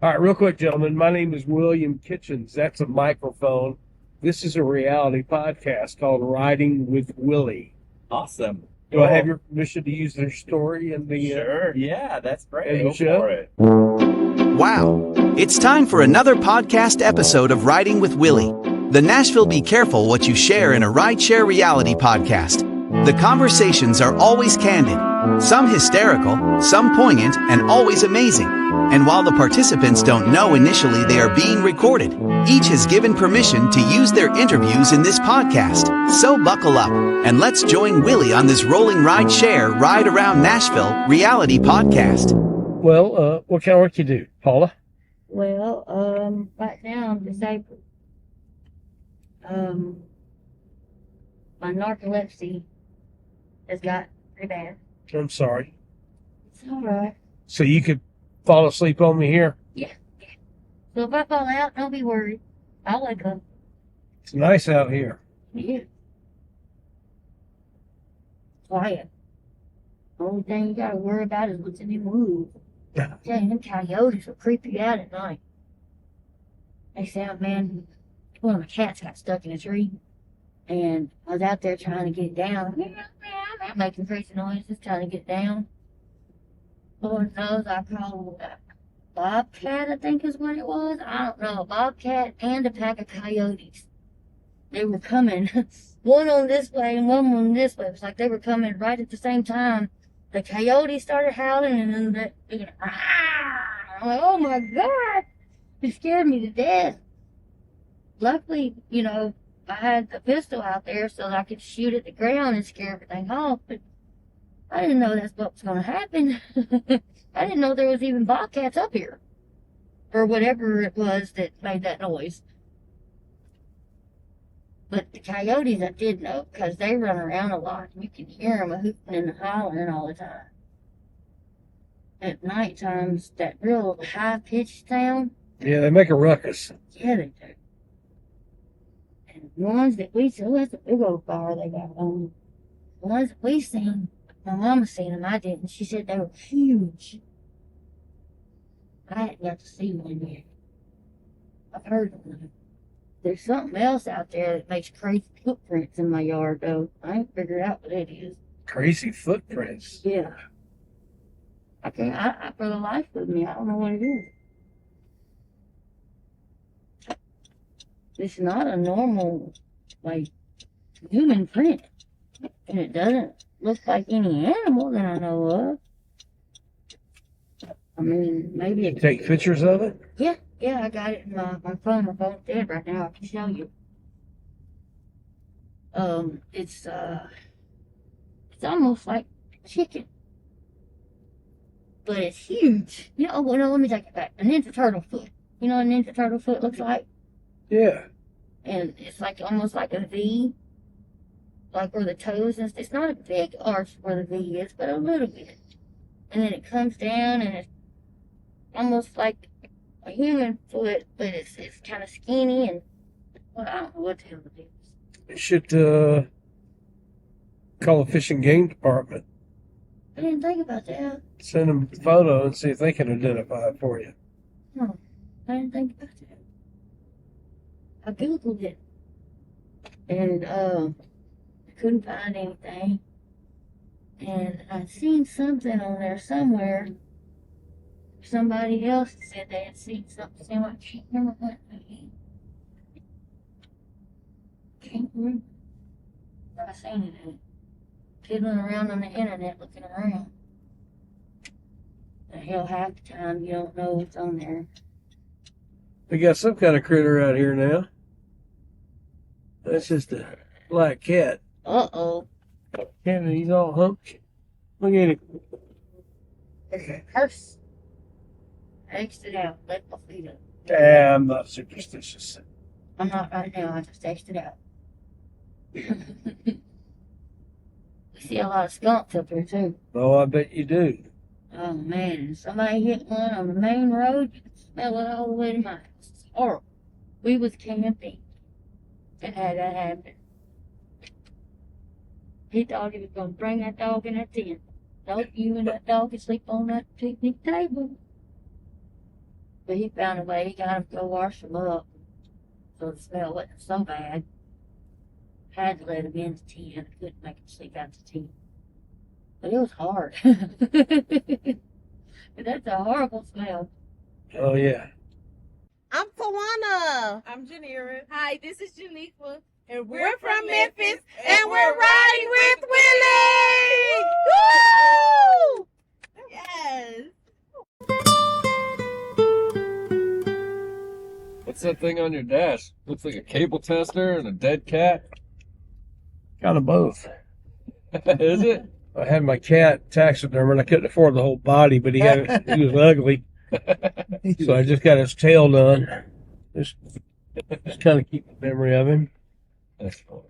All right, real quick, gentlemen. My name is William Kitchens. That's a microphone. This is a reality podcast called Riding with Willy. Awesome. Do I have your permission to use their story in the Sure. Yeah, that's great. in the Go show? for it. Wow. It's time for another podcast episode of Riding with Willy, the Nashville Be Careful What You Share in a Rideshare reality podcast. The conversations are always candid, some hysterical, some poignant, and always amazing. And while the participants don't know initially they are being recorded, each has given permission to use their interviews in this podcast. So buckle up, and let's join Willy on this rolling rideshare ride around Nashville reality podcast. Well, what kind of work you do, Paula? Well, right now I'm disabled. My narcolepsy has got pretty bad. I'm sorry. It's all right. So you could fall asleep on me here? Yeah. So if I fall out, don't be worried. I'll wake up. It's nice out here. Yeah. Quiet. Only thing you gotta worry about is what's in the woods. I'm telling you, them coyotes will creep you out at night. They said, man, one of my cats got stuck in a tree, and I was out there trying to get it down. Making crazy noises, trying to get it down. Lord knows I called a bobcat, I think is what it was. I don't know, a bobcat and a pack of coyotes. They were coming, one on this way and one on this way. It was like they were coming right at the same time. The coyote started howling, and then I'm like, oh my God! It scared me to death. Luckily, I had the pistol out there so that I could shoot at the ground and scare everything off, but I didn't know that's what was going to happen. I didn't know there was even bobcats up here, or whatever it was that made that noise. But the coyotes I did know, because they run around a lot. You can hear them hooting and hollering all the time. At night times, that real high-pitched sound. Yeah, they make a ruckus. Yeah, they do. And the ones that we saw, that's a big old fire they got on. The ones that we seen, my mama seen them, I didn't. She said they were huge. I hadn't got to see one yet. I've heard of them. There's something else out there that makes crazy footprints in my yard, though. I ain't figured out what it is. Crazy footprints. Yeah. I can't, for the life of me, I don't know what it is. It's not a normal, human print. And it doesn't look like any animal that I know of. I mean, maybe You take pictures of it? Yeah, I got it in my phone. My phone's dead right now. I can show you. It's almost like chicken. But it's huge. Well, no, let me take it back. A Ninja Turtle foot. You know what a Ninja Turtle foot looks like? Yeah. And it's almost like a V. Like where the toes and it's not a big arch where the V is, but a little bit. And then it comes down and it's almost like a human foot, but it's kind of skinny and I don't know what the hell it is. You should call the Fish and Game Department. I didn't think about that. Send them a photo and see if they can identify it for you. No, I didn't think about that. I Googled it and I couldn't find anything. And I seen something on there somewhere. Somebody else said they had seen something. So I can't remember what it was. Can't remember. I seen it. Fiddling around on the internet looking around. The hell, half the time you don't know what's on there. We got some kind of critter out here now. That's just a black cat. Uh-oh. And he's all humped. Look at him. It's a curse. I X'd it out. Let my feet up. I'm not superstitious. I'm not right now. I just X'd it out. We see a lot of skunks up here, too. Oh, I bet you do. Oh, man. If somebody hit one on the main road, you can smell it all the way to my house. It's horrible. We was camping and had that happen. He thought he was going to bring that dog in that tent. Nope, you and that dog can sleep on that picnic table. But he found a way. He got him to go wash them up, so the smell wasn't so bad. Had to let him in the tent. Couldn't make him sleep out the tent. But it was hard. That's a horrible smell. Oh, yeah. I'm Tawana. I'm Janira. Hi, this is Janiqua. And We're from Memphis, and we're riding with Willy! Woo! Yes. What's that thing on your dash? Looks like a cable tester and a dead cat. Kind of both. Is it? I had my cat taxidermy, and I couldn't afford the whole body, but he was ugly. So I just got his tail done. Just kind of keep the memory of him. That's funny.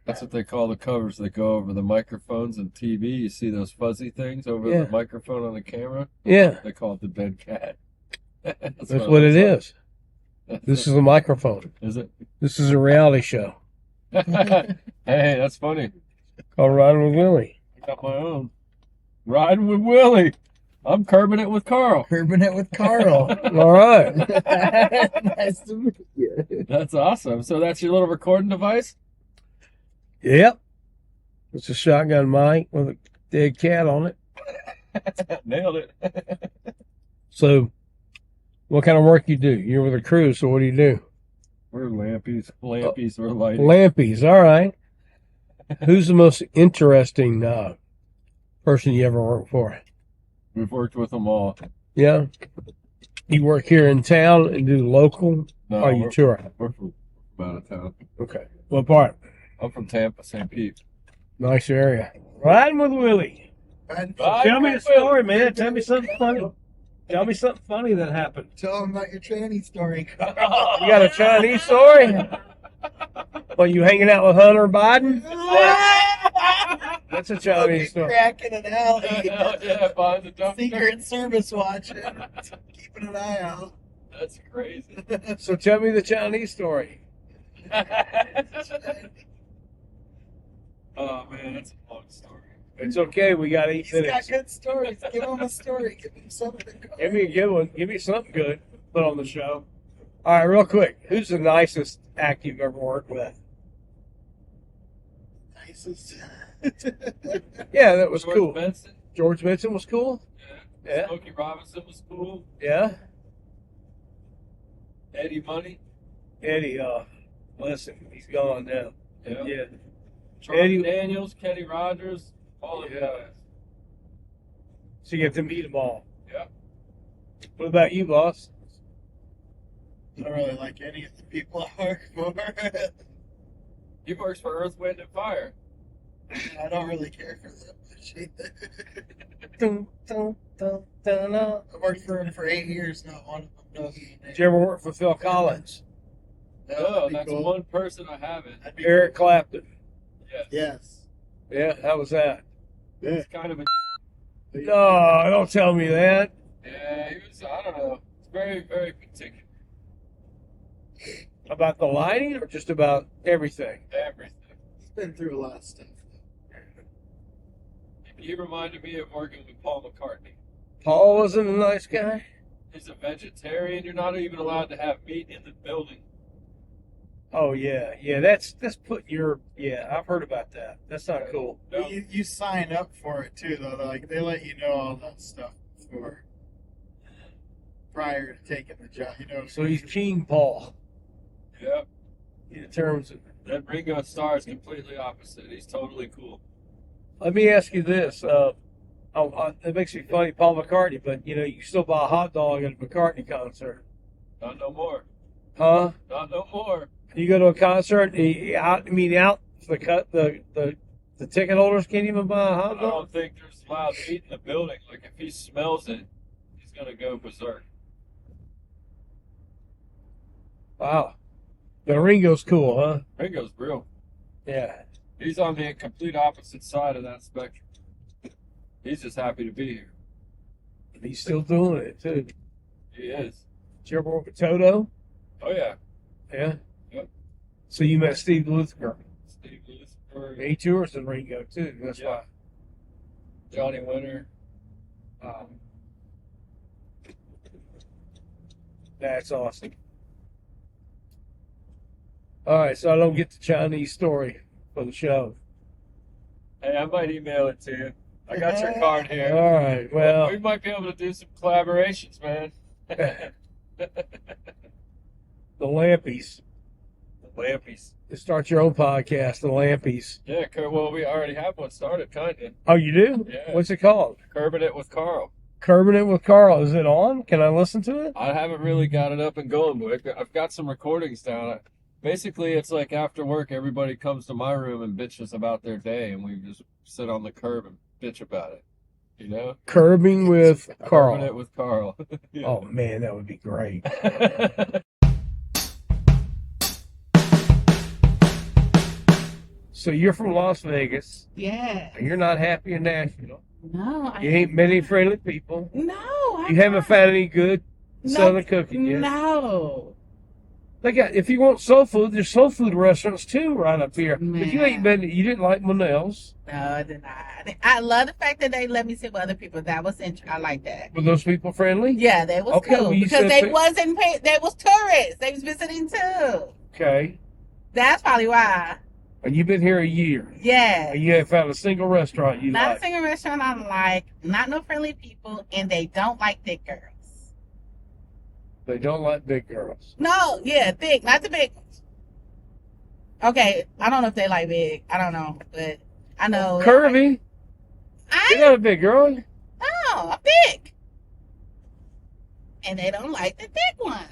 That's what they call the covers that go over the microphones and TV. You see those fuzzy things over Yeah. the microphone on the camera? Yeah, They call it the dead cat. that's what it is. This is a microphone. Is it? This is a reality show Hey, that's funny. called Riding with Willy. I got my own. Riding with Willy. I'm curbing it with Carl. Curbing it with Carl. All right. Nice to meet you. That's awesome. So that's your little recording device? Yep. It's a shotgun mic with a dead cat on it. Nailed it. So, what kind of work you do? You're with a crew, so what do you do? We're lampies. Lampies, we're lighting. Lampies. All right. Who's the most interesting person you ever worked for? We've worked with them all. Yeah. You work here in town and do local, No, or you tour? we're from out of town. Okay. What part? I'm from Tampa, St. Pete. Nice area. Riding with Willy. Tell me a story, man. Tell me something funny. Tell me something funny that happened. Tell them about your tranny story. You got a Chinese story? Well, you hanging out with Hunter Biden? That's a Chinese story. Cracking an alley. Hell yeah, behind the dumpster. Secret Service watching. Keeping an eye out. That's crazy. So tell me the Chinese story. Oh man, that's a long story. It's okay. We got 8 He's got minutes. good stories. Give him a story. Give him something to go. Give me a good one. Give me something good. Put on the show. All right, real quick. Who's the nicest act you've ever worked with? Nicest. Yeah, that was George cool. Benson. George Benson was cool. Yeah. Yeah. Smokey Robinson was cool. Yeah. Eddie Money. Eddie, listen, he's gone now. Yeah. Yeah. Charlie Eddie- Daniels, Kenny Rogers, all of Yeah. you guys. So you get to meet them all. Yeah. What about you, boss? I don't really like any of the people I work for. He works for Earth, Wind, and Fire. I don't really care for them much either. Dun, dun, dun, dun, dun. I worked for him for 8 years. Not one of them knows my name. Did you ever work for Phil Collins? That Oh, would be that's cool. one person I haven't. That'd be Eric cool. Clapton. Yes. Yeah, how was that? He's kind of a No, don't tell me that. yeah. He was. I don't know. It's very, very particular. About the lighting or just about everything? Everything. He's been through a lot of stuff. He reminded me of working with Paul McCartney. Paul wasn't a nice guy? He's a vegetarian. You're not even allowed to have meat in the building. Oh, yeah. Yeah, that's putting your... Yeah, I've heard about that. That's not cool. No. You sign up for it too, though. Like they let you know all that stuff before, prior to taking the job. You know. So he's King Paul Yep. in terms of... And Ringo Starr is completely opposite. He's totally cool. Let me ask you this. It makes me funny, Paul McCartney, but, you still buy a hot dog at a McCartney concert. Not no more. Huh? Not no more. You go to a concert, out the ticket holders can't even buy a hot I dog? don't think there's allowed meat in the building. Like if he smells it, he's gonna go berserk. Wow. The Ringo's cool, huh? Ringo's real. Yeah. He's on the complete opposite side of that spectrum. He's just happy to be here. He's still doing it, too. He is. Did you ever work with Toto? Oh yeah. Yeah? Yep. So you met Steve Luther. Steve Lewisburg. He tours with Ringo, too. That's Yeah. Johnny Winter. That's awesome. All right, so I don't get the Chinese story for the show. Hey, I might email it to you. I got your card here. All right, well, We might be able to do some collaborations, man. the Lampies. Lampies. You start your own podcast, the Lampies. Yeah, well, we already have one started, kind of. Oh, you do? Yeah. What's it called? Curbing It with Carl. Curbing It with Carl. Is it on? Can I listen to it? I haven't really got it up and going, but I've got some recordings down. Basically, it's like after work, everybody comes to my room and bitches about their day, and we just sit on the curb and bitch about it. You know? Curbing with Curbing It Carl. with Carl. Yeah. Oh, man, that would be great. So you're from Las Vegas, Yeah. and you're not happy in Nashville. No. You ain't met any friendly people. No. You haven't found any good Southern cooking yet. No. They got, if you want soul food, there's soul food restaurants too right up here. But you ain't been, you didn't like Monell's. No, I did not. I love the fact that they let me sit with other people. That was I like that. Were those people friendly? Yeah, they was Okay, cool well, you because said they that- wasn't paid. They was tourists. They was visiting too. Okay. That's probably why. And you've been here a year. Yeah. And you haven't found a single restaurant you Not like. a single restaurant I like. Not no friendly people, and they don't like thick girls. They don't like big girls. No, yeah, thick, not the big ones. Okay, I don't know if they like big. I don't know, but I know. Curvy. You're not a big girl. No, I'm thick. And they don't like the thick ones.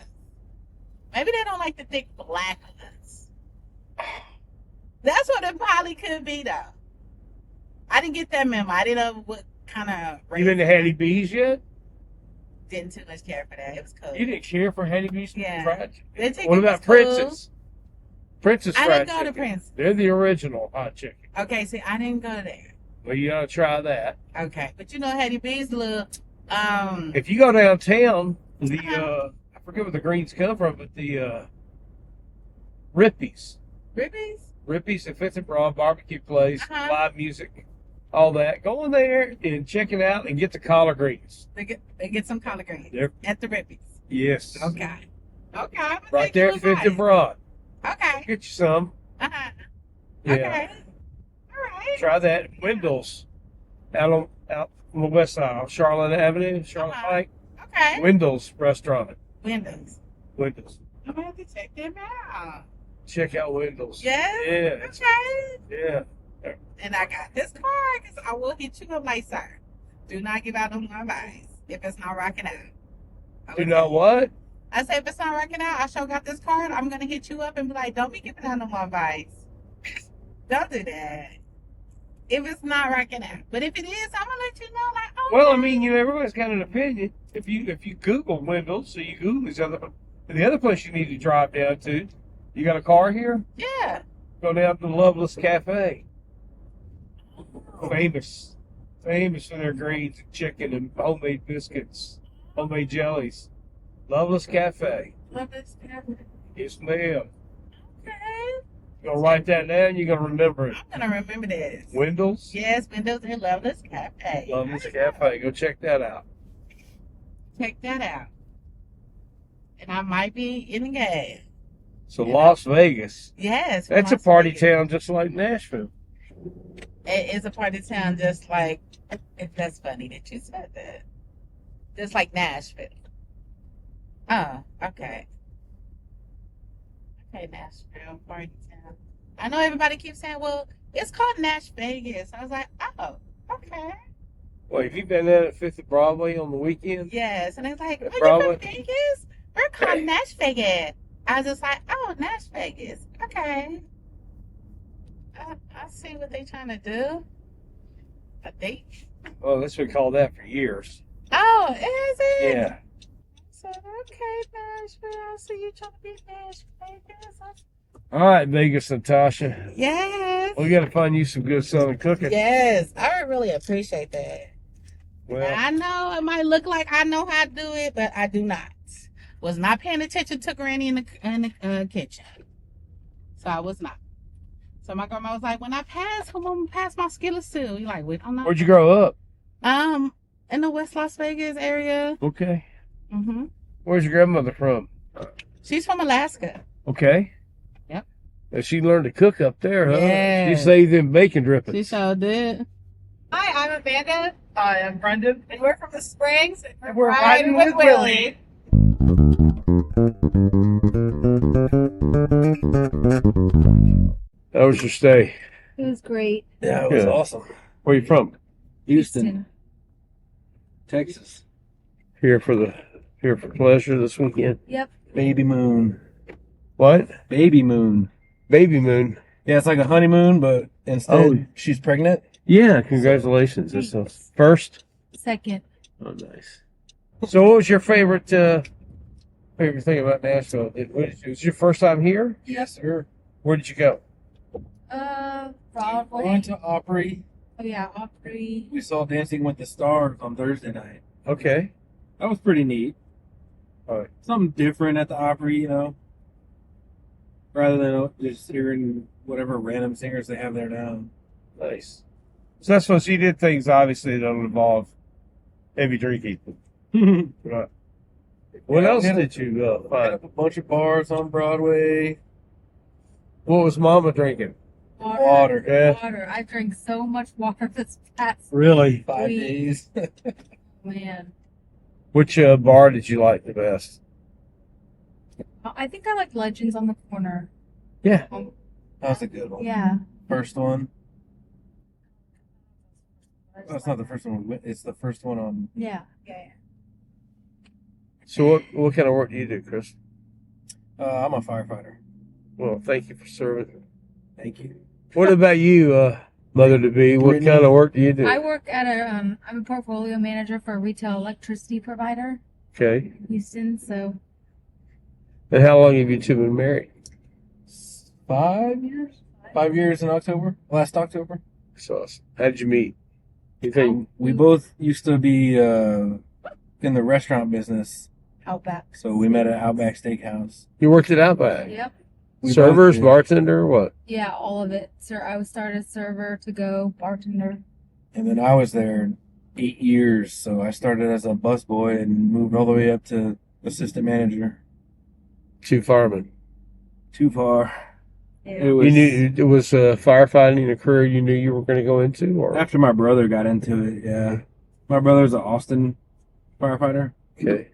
Maybe they don't like the thick black ones. That's what it probably could be, though. I didn't get that memo. I didn't know what kind of race. You been to Hattie B's yet? Didn't too much care for that. It was cool. You didn't care for Hattie B's Yeah. fried chicken? The chicken What about was cool. Princess? Princess I fried didn't go to chicken. Prince. They're the original hot chicken. Okay, see, I didn't go there. Well, you gotta try that. Okay, but you know, Hattie B's little, If you go downtown, the Uh-huh. I forget where the greens come from, but the Rippies. Rippies. At Fifth and Broad barbecue place, Uh-huh. live music, all that. Go in there and check it out and get the collard greens. They get some collard greens Yep. at the Rippies. Yes. Okay. I'm gonna Right take there your at Fifth and advice. Broad. Okay. Get you some. Uh-huh. Yeah. Okay. All right. Try that. Wendell's out on the west side on Charlotte Avenue, Charlotte Uh-huh. Pike. Okay. Wendell's restaurant. Windows. Wendell's. I'm gonna have to check them out. Check out Wendell's. Yes. Yeah. it's- Okay. Yeah. And I got this card because I will hit you up like, sir. Do not give out no more advice if it's not rocking out. I Do will not tell you. what? I said, if it's not working out, I sure got this card. I'm going to hit you up and be like, don't be giving out no more advice. Don't do that. If it's not working out. But if it is, I'm going to let you know, like, oh. Well, I mean, you know, everybody's got an opinion. If you Google Wendell's, so you Google the other place you need to drive down to. You got a car here? Yeah. Go down to the Loveless Cafe. Famous for their greens and chicken and homemade biscuits, homemade jellies. Loveless Cafe. Love this cafe. Yes, ma'am. Okay. You're gonna write that down. You're gonna remember it. I'm going to remember this. Wendell's Yes, Windows and Loveless Cafe. Loveless Cafe. Go check that out. Check that out. And I might be in the game. So Las Vegas. Yes. That's a Las party Vegas. town just like Nashville. It is a party town just like, that's funny that you said that. Just like Nashville. Oh, okay. Okay, Nashville, party town. I know everybody keeps saying, well, it's called Nash Vegas. I was like, oh, okay. Well, have you been there at 5th and Broadway on the weekend? Yes. And it's like, oh, Probably. you're from Vegas? We're called Nash Vegas. I was just like, oh, Nash Vegas. Okay. I see what they're trying to do. I think. Oh, that's been called that for years. Oh, is it? Yeah. So, okay, Nashville. I see you trying to be Nash Vegas. All right, Vegas Natasha. Yes. We got to find you some good Southern cooking. Yes. I would really appreciate that. Well, I know it might look like I know how to do it, but I do not. Was not paying attention to Granny in the kitchen. So I was not. So my grandma was like, when I pass, who I'm gonna pass my skillets to? You're like, we don't know. where'd you grow up? In the West Las Vegas area. Okay. Mm-hmm. Where's your grandmother from? She's from Alaska. Okay. Yep. And she learned to cook up there, huh? Yeah. She saved them bacon She drippings. sure did. Hi, I'm Amanda, Hi, I'm Brendan. and we're from the Springs, and And we're riding riding with with Willy. How was your stay? It was great. Yeah, it was Yeah. awesome. Where you from? Houston, Texas. Here for pleasure this weekend. Yep. Babymoon. What? Babymoon. Babymoon. Yeah, it's like a honeymoon, but instead she's pregnant. Yeah, congratulations. That's the first. Second. Oh, nice. So, what was your favorite thing about Nashville? Was it your first time here? Yes, sir. Where did you go? We Broadway. went to Opry. Oh yeah, Opry. We saw Dancing with the Stars on Thursday night. Okay. That was pretty neat. All right. Something different at the Opry, you know, rather than just hearing whatever random singers they have there now. Nice. So that's what she did. Things obviously that don't involve heavy drinking. Right. What Yeah, else we had did you Hit find? up a bunch of bars on Broadway. What was Mama drinking? Water. Yeah. Water. I drank so much water this past Really? 5 Sweet. days. man. Which bar did you like the best? I think I like Legends on the Corner. Yeah. That's a good one. Yeah. First one. That's not the first one. It's the first one on. Yeah. Yeah. So what kind of work do you do, Chris? I'm a firefighter. Well, thank you for serving. Thank you. What about you, mother to be? What Brittany. kind of work do you do? I work at I'm a portfolio manager for a retail electricity provider Okay. in Houston. So And how long have you two been married? 5 years. 5 years in October. Last October. That's awesome. How did you meet? You think? We both used to be in the restaurant business, Outback. so we met at Outback Steakhouse. You worked at Outback? Yep. We Servers, both did. bartender, or what? Yeah, all of it. Sir, I was started server to go bartender. And then I was there 8 years, so I started as a busboy and moved all the way up to assistant manager. Two firemen. Too far. Yeah. It was You knew it was firefighting a career you knew you were going to go into, or after my brother got into it. Yeah, my brother's an Austin firefighter, okay?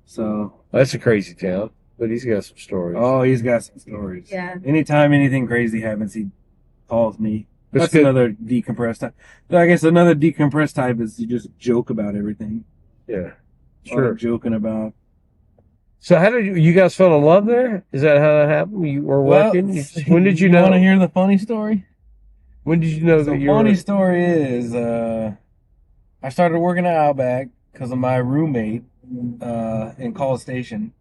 so That's a crazy town, but he's got some stories. he's got some stories. Yeah. Anytime anything crazy happens, he calls me. That's That's good. another decompressed type. I guess another decompressed type is you just joke about everything. Yeah, A lot sure. of joking about. So how did you guys fell in love there? Is that how that happened? You were working. When did you know? Want to hear the funny story? When did you know The that you funny were? story is, I started working at Outback because of my roommate in College Station,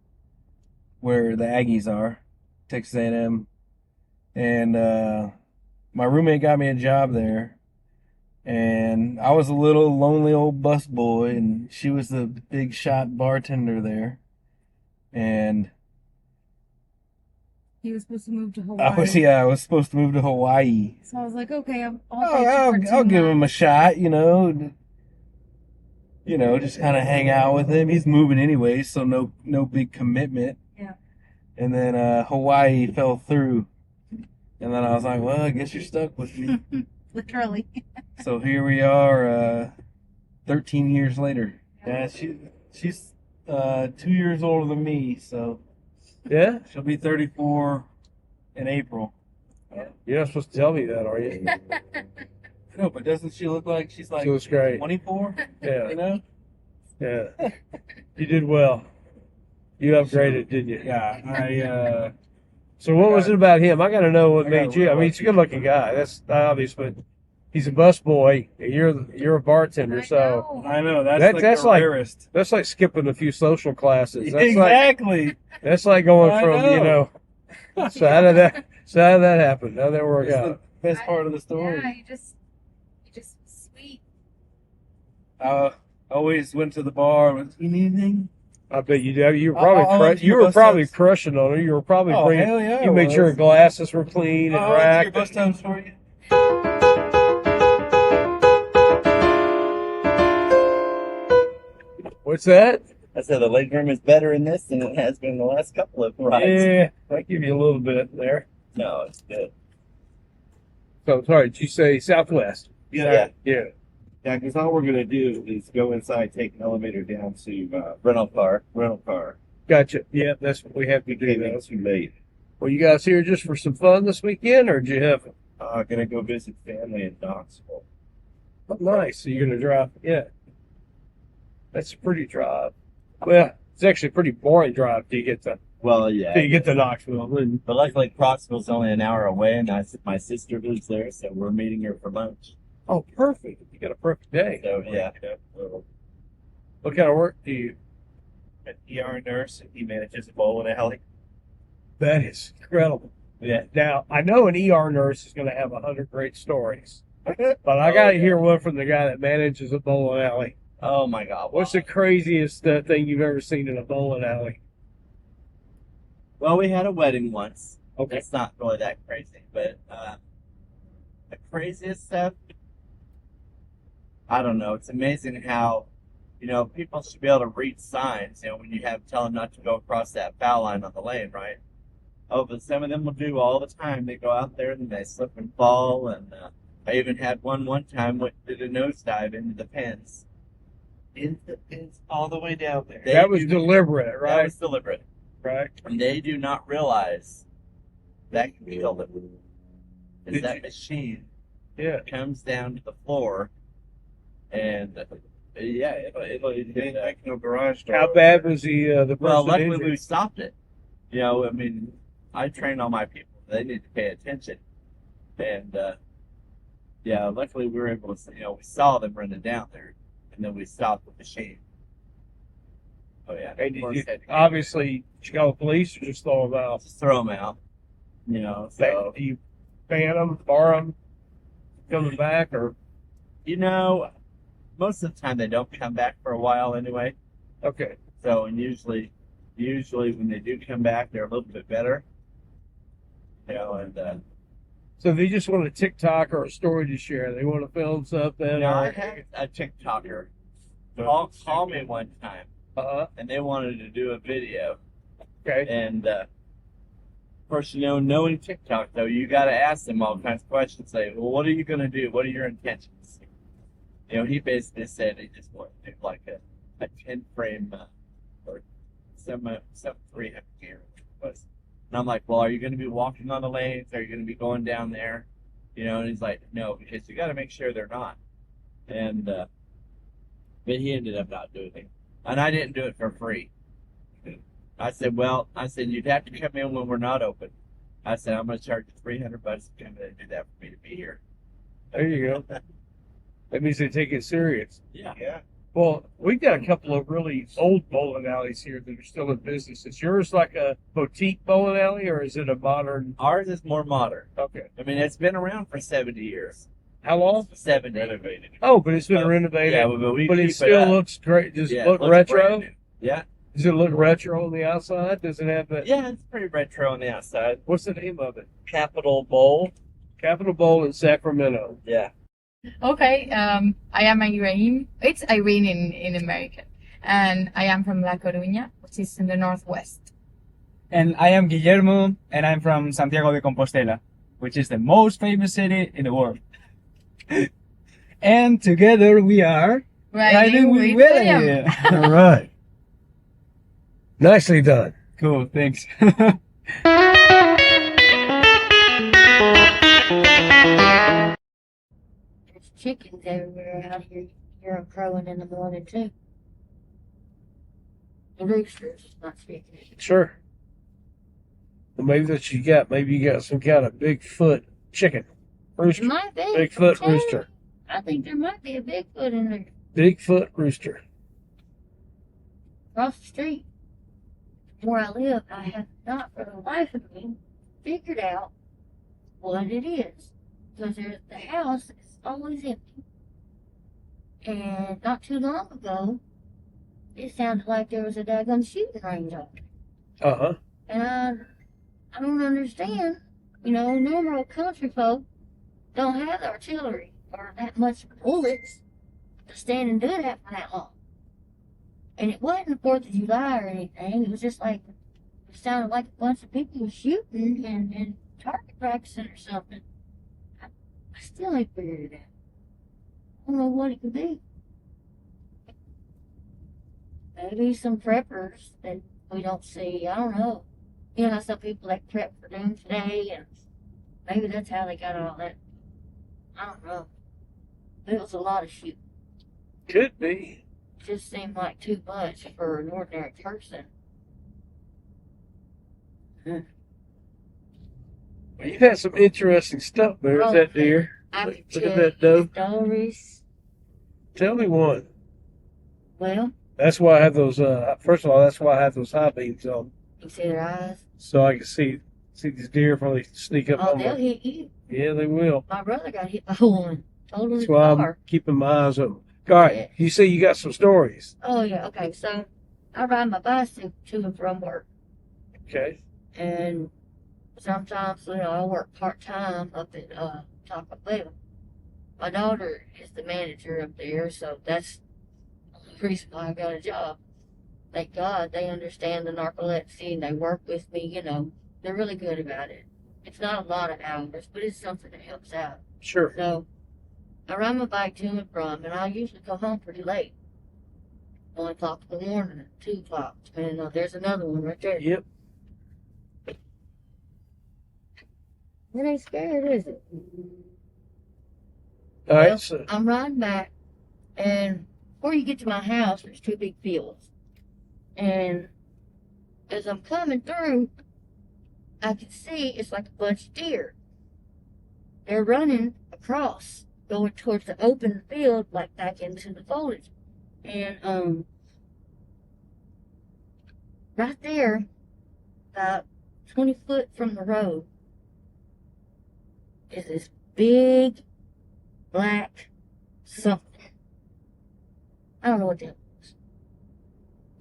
where the Aggies are, Texas A&M, and my roommate got me a job there, and I was a little lonely old bus boy, and she was the big shot bartender there, and He was supposed to move to Hawaii. I was supposed to move to Hawaii. So I was like, okay, I'll give him a shot, you know. Just kind of hang out with him. He's moving anyway, so no big commitment. Yeah. And then Hawaii fell through, and then I was like, well, I guess you're stuck with me. Literally. So here we are, 13 years later. Yeah, she's 2 years older than me, so Yeah, she'll be 34 in April. you're not supposed to tell me that, are you? No, but doesn't she look like she's like She looks great. 24? Yeah, You know? yeah. You did well. You upgraded, didn't you? Yeah, So what was it about him? I got to know what I made got you. I mean, he's a good-looking guy. That's obvious, but he's a busboy, and you're a bartender. So I know that's That's the like- rarest. that's like skipping a few social classes. That's Exactly. that's like going I from know. So how did that happen? How did that work That's out? the best part of the story. Yeah, you just sweet. I always went to the bar and went, you need anything? I bet you did. You were I'll probably empty you your were bus probably tubs. crushing on her. You were probably Oh, bringing. hell yeah, You I made sure her was. glasses were clean and Oh, your racked. bus tubs for you. What's that? I said the legroom is better in this than it has been in the last couple of rides. Yeah, I give you a little bit there. No, it's good. So, sorry, did you say Southwest? Yeah. Yeah. Yeah, because all we're going to do is go inside, take an elevator down to Rental car. rental car. Gotcha. Yeah, that's what we have to do. Came Now. in too late. Were you guys here just for some fun this weekend, or did you have? Going to go visit family in Knoxville. Oh, nice. So you're gonna drive? Yeah. That's a pretty drive. Well, it's actually a pretty boring drive till you get to Well, yeah. Knoxville. And But luckily, Crossville's only an hour away, and my sister lives there, so we're meeting her for lunch. oh, perfect. You got a perfect day. So, yeah. What kind of work do you? An ER nurse, and he manages a bowling alley. That is incredible. Yeah. Now I know an ER nurse is going to have 100 great stories, but I got to hear one from the guy that manages a bowling alley. Oh, my God. What's the craziest thing you've ever seen in a bowling alley? Well, we had a wedding once. Okay. It's not really that crazy, but the craziest stuff, I don't know. It's amazing how, people should be able to read signs, when you tell them not to go across that foul line on the lane, right? Oh, but some of them will do all the time. They go out there and they slip and fall, and I even had one time did a nosedive into the pins. Into the pins all the way down there. That was deliberate, right? That was deliberate. Right. And they do not realize that can kill them. Is Did that you- machine Yeah. comes down to the floor, and it'll Ain't like no garage door. How bad was the person well, luckily injured? we stopped it. I train all my people; they need to pay attention, and luckily we were able to. We saw them running down there, and then we stopped the machine. Oh yeah, Hey, of course, did you, had to go. obviously, did you call the police or just throw them out? Just throw them out. So Do you ban them, bar them, coming back, or most of the time they don't come back for a while anyway. okay? So, and usually when they do come back, they're a little bit better. So if they just want a TikTok or a story to share, they want to film something. I or, had a TikToker call me one time, and they wanted to do a video. Okay. And of course, knowing TikTok though, you got to ask them all kinds of questions. Say, well, what are you going to do? What are your intentions? He basically said he just wanted to do like a 10-frame or some 300 gear was. And I'm like, well, are you going to be walking on the lanes? Are you going to be going down there? And he's like, no, because you got to make sure they're not. And but he ended up not doing it, and I didn't do it for free. I said, you'd have to come in when we're not open. I said, I'm going to charge you $300 to come in and do that for me to be here. There you go. That means they take it serious. Yeah. Well, we've got a couple of really old bowling alleys here that are still in business. Is yours like a boutique bowling alley, or is it a modern? Ours is more modern. Okay. It's been around for 70 years. How long? 70. Renovated. Oh, but it's been renovated. Yeah, but we but keep it still looks great. Does it look looks retro? brand new. Yeah. Does it look retro on the outside? Does it have that? Yeah, it's pretty retro on the outside. What's the name of it? Capitol Bowl. Capitol Bowl in Sacramento. Yeah. Okay, I am Irene. It's Irene in American. And I am from La Coruña, which is in the northwest. And I am Guillermo, and I'm from Santiago de Compostela, which is the most famous city in the world. And together we are Riding with William. All right. Nicely done. Cool, thanks. There's chickens everywhere out here. You hear them crowing in the morning, too. The roosters, not chickens. Sure. Well, maybe that's what you got. Maybe you got some kind of Bigfoot chicken. Rooster. Might be. Bigfoot I'm telling rooster. you, I think there might be a Bigfoot in there. Bigfoot rooster. Across the street where I live, I have not for the life of me figured out what it is. Because the house is always empty. And not too long ago, it sounded like there was a daggone shooting range on it. Uh-huh. And I don't understand. Normal country folk don't have the artillery or that much bullets to stand and do that for that long. And it wasn't 4th of July or anything. It was just like, it sounded like a bunch of people were shooting and target practicing or something. I still ain't figured it out. I don't know what it could be. Maybe some preppers that we don't see. I don't know. You know, some people that prep for doomsday, and maybe that's how they got all that. I don't know. It was a lot of shooting. Could be. It just seemed like too much for an ordinary person. Well, you've had some interesting stuff there. Is that deer? Look at that doe. Stories. Tell me one. Well, That's why I have those. First of all, that's why I have those high beams on, you see their eyes. so I can see these deer before they sneak up Oh, on they'll me. hit you. Yeah, they will. My brother got hit by one. Totally That's why I'm car. keeping my eyes open. All right, you say you got some stories. Oh yeah. Okay. So I ride my bicycle to and from work, Okay. and sometimes I work part time up at Taco Bell. My daughter is the manager up there, so that's the reason why I got a job. Thank God they understand the narcolepsy and they work with me. They're really good about it. It's not a lot of hours, but it's something that helps out. Sure. So I ride my bike to and from, and I usually go home pretty late. 1 o'clock in the morning, 2 o'clock, depending on. There's another one right there. Yep. It ain't scared, is it? All right. Well, So I'm riding back, and before you get to my house, there's 2 big fields. And as I'm coming through, I can see it's like a bunch of deer. They're running across, going towards the open field, like back into the foliage. And right there, about 20 foot from the road, is this big black something. I don't know what that was.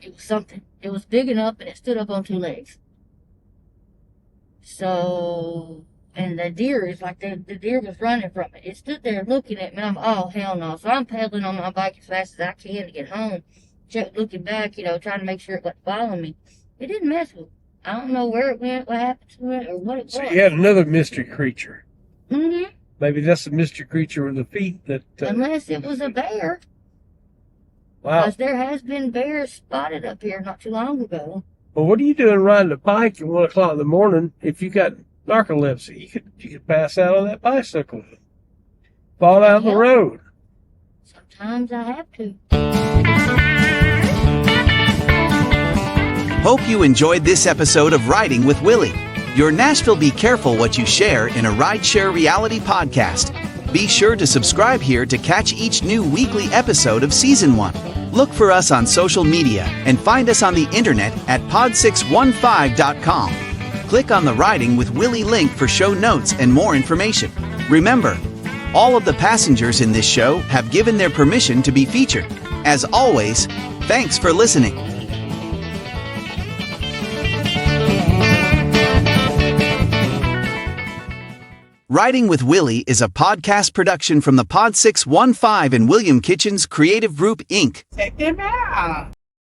It was something. It was big enough and it stood up on 2 legs. So, and the deer is like, the deer was running from it. It stood there looking at me, and oh, hell no. So I'm pedaling on my bike as fast as I can to get home. Looking back, trying to make sure it wasn't following me. It didn't mess with me. I don't know where it went, what happened to it, or what it was. So you had another mystery creature. Mm-hmm. Maybe that's the mystery creature with the feet that. Unless it was a bear. Wow. Because there has been bears spotted up here not too long ago. Well, what are you doing riding a bike at 1 o'clock in the morning if you got narcolepsy? You could pass out on that bicycle, fall out on the road. Sometimes I have to. Hope you enjoyed this episode of Riding with Willy, your Nashville Be Careful What You Share in a Rideshare Reality podcast. Be sure to subscribe here to catch each new weekly episode of Season 1. Look for us on social media and find us on the internet at pod615.com. Click on the Riding with Willy link for show notes and more information. Remember, all of the passengers in this show have given their permission to be featured. As always, thanks for listening. Riding with Willy is a podcast production from the Pod 615 and William Kitchen's Creative Group, Inc. Check them out.